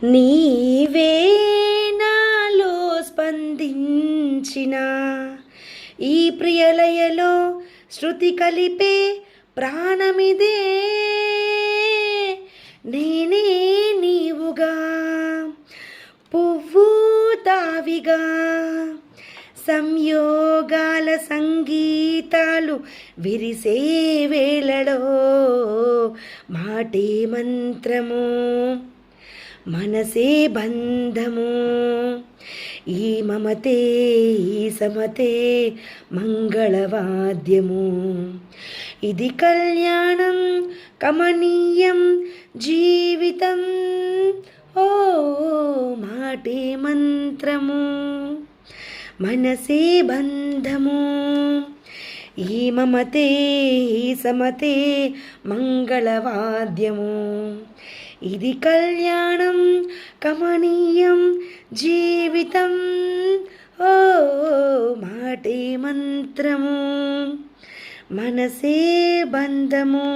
నీవే నాలో స్పందించిన ఈ ప్రియలయలో శృతి కలిపే ప్రాణమిదే. నేనే నీవుగా పువ్వు తావిగా సంయోగాల సంగీతాలు విరిసే వేళలో మాటే మంత్రము మనసే బంధము. ఈ మమతే ఈ సమతే మంగళవాద్యము. ఇది కళ్యాణం కమనీయం జీవితం. ఓ మాటే మంత్రము మనసే బంధము. ఈ మమతే ఈ సమతే మంగళవాద్యము. ఇది కళ్యాణం కమనీయం జీవితం. ఓ మాటే మంత్రము మనసే బంధము.